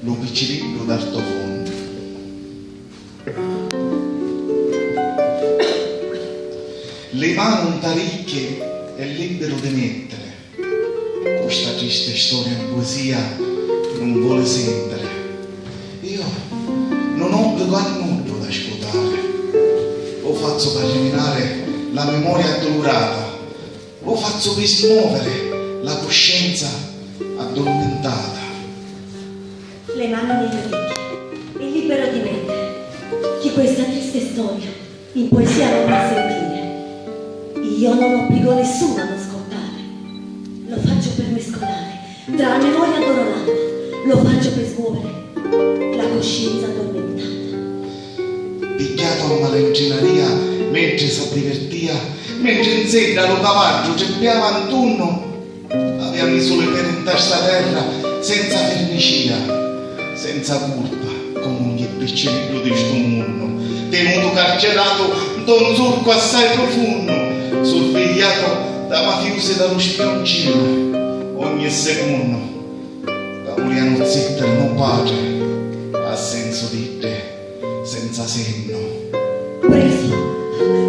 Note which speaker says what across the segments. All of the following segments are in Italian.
Speaker 1: Lo piccirillo d'Artofonte. Le mani un taricche è libero di mettere. Questa triste storia in poesia non vuole sentire. Io non obbligo a nulla da ascoltare. Lo faccio per eliminare la memoria addolorata. Lo faccio per smuovere la coscienza addormentata.
Speaker 2: Le mani nelle orecchie, è libero di mettere che questa triste storia in poesia non può sentire. Io non obbligo nessuno ad ascoltare, lo faccio per mescolare tra la memoria addolorata, lo faccio per smuovere la coscienza addormentata.
Speaker 1: Picchiato a malingeneria mentre si divertia, mentre in sera lo cavallo ceppiava intorno, aveva messo le pere in testa terra senza vernicia, senza colpa, come ogni piccerino di questo mondo, tenuto carcerato da un solco assai profondo, sorvegliato da mafiosi dallo spioncino, ogni secondo, da volevano zittere non padre, a senso di te, senza senno.
Speaker 2: Preso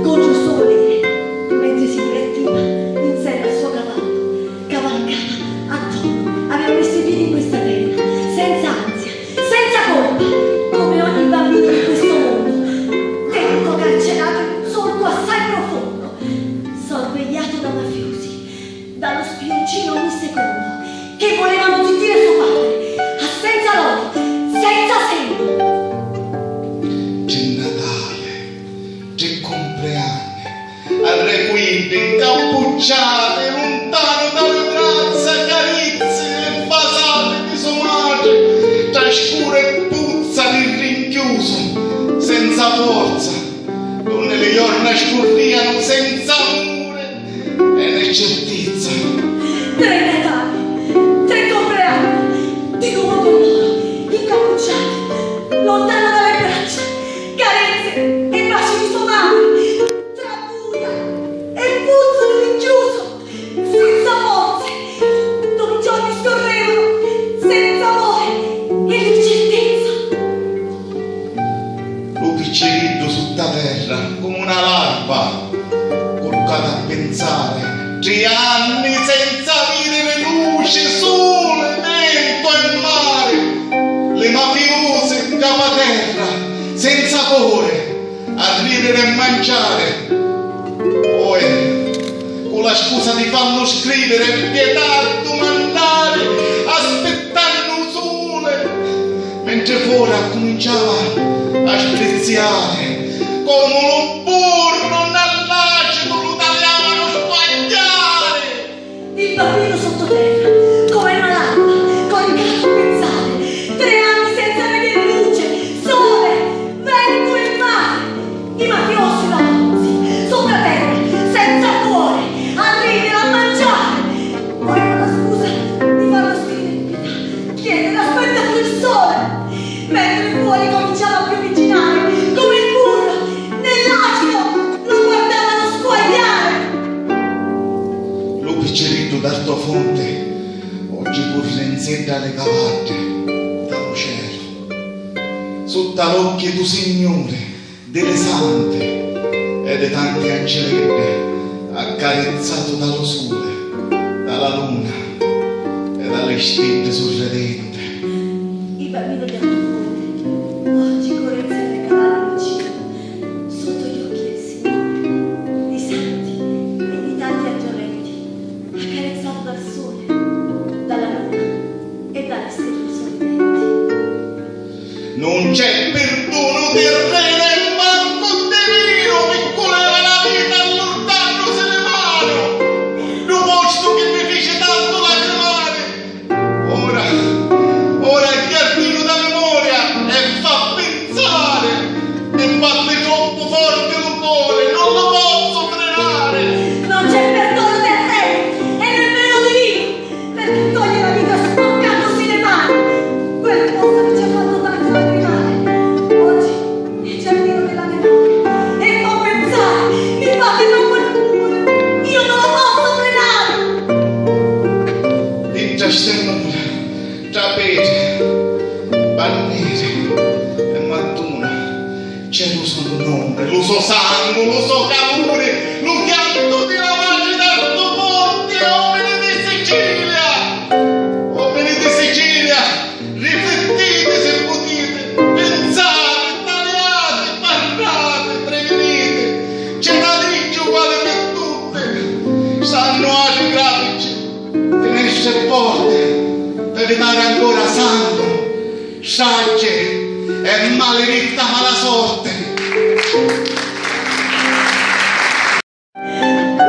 Speaker 2: con giusto volere, mentre si divertiva in sella al suo cavallo, cavalcava attorno, aveva messo i piedi in questa terra, senza ansia, senza colpa, come ogni bambino di questo mondo, tenuto carcerato in un solco assai profondo, sorvegliato da mafiosi, dallo spioncino ogni secondo, che volevano zittire suo padre, a senza lode, senza senno.
Speaker 1: C'è compleanni, alle quinte incappucciate, lontano dalle braccia, carezze e basate di sua madre, tra scura e puzza di rinchiuso, senza forza, donde le giorni scorriano senza amore e né certezza.
Speaker 2: Tre Natali, tre compleanni, di nuovo con loro, incappucciati, lontano dalle braccia, carezze e baci di sua madre, tra buia e puzzo di rinchiuso, senza forze, dove i giorni scorrevano, senza amore e incertezza.
Speaker 1: Lo piccerito sotto terra come una larva, collocata a pensare, 3 anni senza vedere luce, sole, vento e mare, le mafiose in capo a terra, senza cuore, a ridere e mangiare. Poi, con la scusa di farlo scrivere e pietà domandare, aspettando il sole, mentre fuori cominciava a spreziare, come un burro nell'acido lo tagliavano squagliare.
Speaker 2: Il bambino sottoterra, come una lampa, coricato a pensare, 3 anni senza vedere luce, sole, vento e mare, i mafiosi lavorosi, sopra terra, senza cuore, a ridere, a mangiare. Poi con la scusa di farlo scrivere in pietà, chiedere aspettato il sole, mentre fuori cominciava a piovigginare, come il burro, nell'acido lo guardavano squagliare.
Speaker 1: Lo piccerito d'Artofonte oggi corre in sella alle cavate dallo cielo, sotto l'occhio tu Signore delle sante e di tante angelette, accarezzato dallo sole, dalla luna e dalle stelle sorridente.
Speaker 2: Il bambino di Artofonte oggi corre insieme ai cavalli vicino, sotto gli occhi del Signore, di santi e di tanti angioletti, accarezzato dal sole, dalla luna e dalle stelle sorridenti.
Speaker 1: Non c'è perdono del re né manco di vino che coleva la vita allontandosi le mani, lo posto che mi fece tanto lacrimare. Ora il giardino da memoria e fa pensare e batte troppo forte l'umore, non lo posso frenare.
Speaker 2: Non c'è perdono del re e nemmeno divino, perché toglie la vita sporcandosi le mani, quel posto che ci ha fatto tanto lacrimare.
Speaker 1: queste mura, trapeze, bandiere e mattuna, c'è lo so nome, lo so sangue, lo so calore, lo pianto di la pace d'alto forte, uomini di Sicilia, uomini di Sicilia, riflettete se potete, pensate, tagliate, parlate, prevenite, c'è una legge uguale per tutte, stanno grafici, finestre e porte, per evitare ancora sangue, sagge e maledetta mala sorte.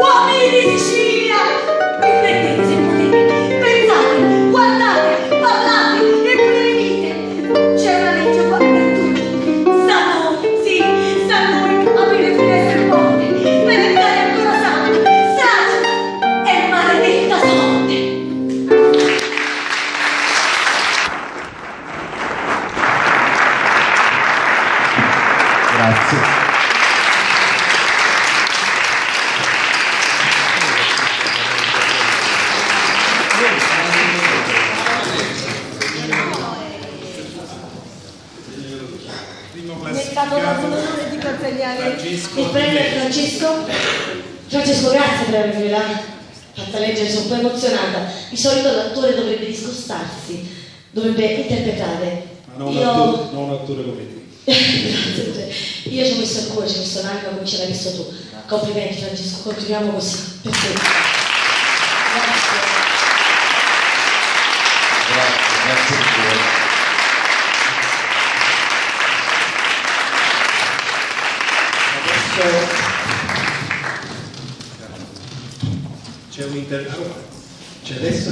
Speaker 2: Uomini di Sicilia, riflettete se potete, pensate, guardate, parlate e prevenite. C'è una legge uguale per tutti. Sta a noi, sì, sta a noi aprire finestre e porte per evitare ancora sangue, strage e maledetta sorte.
Speaker 1: Grazie.
Speaker 2: Mi è stato dato l'onore di consegnare il premio a Francesco. Francesco, grazie per avermela fatta leggere, sono un po' emozionata. Di solito l'attore dovrebbe discostarsi, dovrebbe interpretare.
Speaker 3: Ma non un attore come te.
Speaker 2: Grazie. Io ci ho messo il cuore, ci ho messo l'anima come ce l'hai messo tu. Complimenti Francesco, continuiamo così. Perché? Grazie.
Speaker 1: Grazie a voi.
Speaker 3: C'è un intervento. C'è adesso?